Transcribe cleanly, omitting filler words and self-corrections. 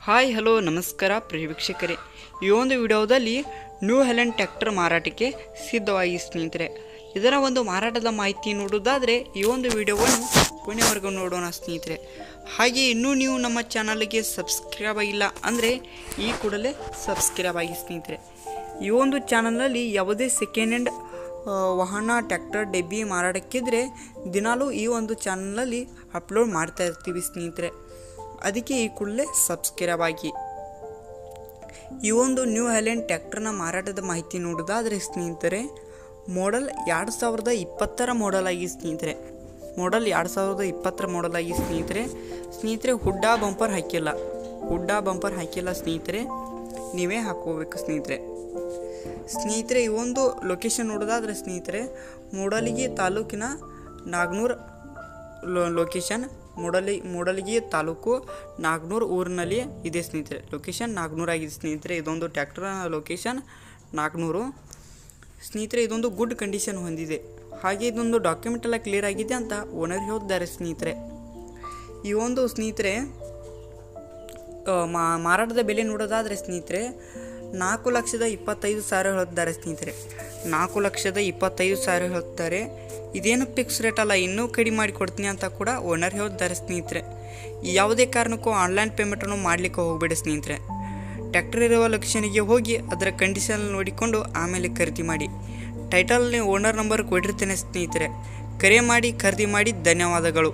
Hi hello ನಮಸ್ಕಾರ ಪ್ರಿಯ ವೀಕ್ಷಕರೇ, ಈ ಒಂದು ವಿಡಿಯೋದಲ್ಲಿ ನ್ಯೂ ಹೆಲೆಂಡ್ ಟ್ರ್ಯಾಕ್ಟರ್ ಮಾರಾಟಕ್ಕೆ ಸಿದ್ಧವಾಗಿ ಸ್ನೇಹಿತರೆ. ಇದರ ಒಂದು ಮಾರಾಟದ ಮಾಹಿತಿ ನೋಡೋದಾದರೆ ಈ ಒಂದು ವಿಡಿಯೋವನ್ನು ಕೊನೆವರೆಗೂ ನೋಡೋಣ ಸ್ನೇಹಿತರೆ. ಹಾಗೆ ಇನ್ನೂ ನೀವು ನಮ್ಮ ಚಾನಲ್ಗೆ ಸಬ್ಸ್ಕ್ರೈಬ್ ಆಗಿಲ್ಲ ಅಂದರೆ ಈ ಕೂಡಲೇ ಸಬ್ಸ್ಕ್ರೈಬ್ ಆಗಿ ಸ್ನೇಹಿತರೆ. ಈ ಒಂದು ಚಾನಲ್ನಲ್ಲಿ ಯಾವುದೇ ಸೆಕೆಂಡ್ ಹ್ಯಾಂಡ್ ವಾಹನ ಟ್ರ್ಯಾಕ್ಟರ್ ಡೆಬ್ಬಿ ಮಾರಾಟಕ್ಕಿದ್ರೆ ದಿನಾಲೂ ಈ ಒಂದು ಚಾನಲ್ನಲ್ಲಿ ಅಪ್ಲೋಡ್ ಮಾಡ್ತಾ ಇರ್ತೀವಿ ಸ್ನೇಹಿತರೆ. ಅದಕ್ಕೆ ಈ ಕೂಡಲೇ ಸಬ್ಸ್ಕ್ರೈಬ್ ಆಗಿ. ಈ ಒಂದು ನ್ಯೂ ಹೆಲೆಂಡ್ ಟ್ರ್ಯಾಕ್ಟರ್ನ ಮಾರಾಟದ ಮಾಹಿತಿ ನೋಡೋದಾದರೆ ಸ್ನೇಹಿತರೆ, ಮಾಡೆಲ್ 2020 ಮಾಡೆಲ್ ಆಗಿ ಸ್ನೇಹಿತರೆ. ಮಾಡೆಲ್ 2020 ಮಾಡೆಲ್ ಆಗಿ ಸ್ನೇಹಿತರೆ. ಹುಡ್ಡಾ ಬಂಪರ್ ಹಾಕಿಲ್ಲ ಸ್ನೇಹಿತರೆ, ನೀವೇ ಹಾಕೋಬೇಕು ಸ್ನೇಹಿತರೆ. ಈ ಒಂದು ಲೊಕೇಶನ್ ನೋಡೋದಾದರೆ ಸ್ನೇಹಿತರೆ, ಮೂಡಲಗಿ ತಾಲೂಕಿನ ನಾಗನೂರು ಲೊಕೇಶನ್. ಮೂಡಲಗಿ ತಾಲೂಕು ನಾಗನೂರು ಊರಿನಲ್ಲಿ ಇದೆ ಸ್ನೇಹಿತರೆ. ಲೊಕೇಶನ್ ನಾಗನೂರು ಆಗಿದೆ ಸ್ನೇಹಿತರೆ. ಇದೊಂದು ಟ್ರ್ಯಾಕ್ಟರ್ ಲೊಕೇಶನ್ ನಾಗನೂರು ಸ್ನೇಹಿತರೆ. ಇದೊಂದು ಗುಡ್ ಕಂಡೀಷನ್ ಹೊಂದಿದೆ. ಹಾಗೆ ಇದೊಂದು ಡಾಕ್ಯುಮೆಂಟ್ ಎಲ್ಲ ಕ್ಲಿಯರ್ ಆಗಿದೆ ಅಂತ ಓನರ್ ಹೇಳಿದ್ದಾರೆ ಸ್ನೇಹಿತರೆ. ಈ ಒಂದು ಸ್ನೇಹಿತರೆ ಮಾರಾಟದ ಬೆಲೆ ನೋಡೋದಾದರೆ ಸ್ನೇಹಿತರೆ 4,25,000 ಹೇಳ್ತಾರೆ ಸ್ನೇಹಿತರೆ. 4,25,000 ಹೇಳ್ತಾರೆ. ಇದೇನು ಫಿಕ್ಸ್ ರೇಟ್ ಅಲ್ಲ, ಇನ್ನೂ ಕಡಿಮೆ ಮಾಡಿ ಕೊಡ್ತೀನಿ ಅಂತ ಕೂಡ ಓನರ್ ಹೇಳಿದ್ದಾರೆ ಸ್ನೇಹಿತರೆ. ಯಾವುದೇ ಕಾರಣಕ್ಕೂ ಆನ್ಲೈನ್ ಪೇಮೆಂಟನ್ನು ಮಾಡಲಿಕ್ಕೆ ಹೋಗಬೇಡಿ ಸ್ನೇಹಿತರೆ. ಟ್ರ್ಯಾಕ್ಟರ್ ಇರುವ ಲೊಕೇಶನ್ಗೆ ಹೋಗಿ ಅದರ ಕಂಡೀಷನ್ ನೋಡಿಕೊಂಡು ಆಮೇಲೆ ಖರೀದಿ ಮಾಡಿ. ಟೈಟಲ್ನೇ ಓನರ್ ನಂಬರ್ ಕೊಟ್ಟಿರ್ತೇನೆ ಸ್ನೇಹಿತರೆ. ಕರೆ ಮಾಡಿ ಖರೀದಿ ಮಾಡಿ. ಧನ್ಯವಾದಗಳು.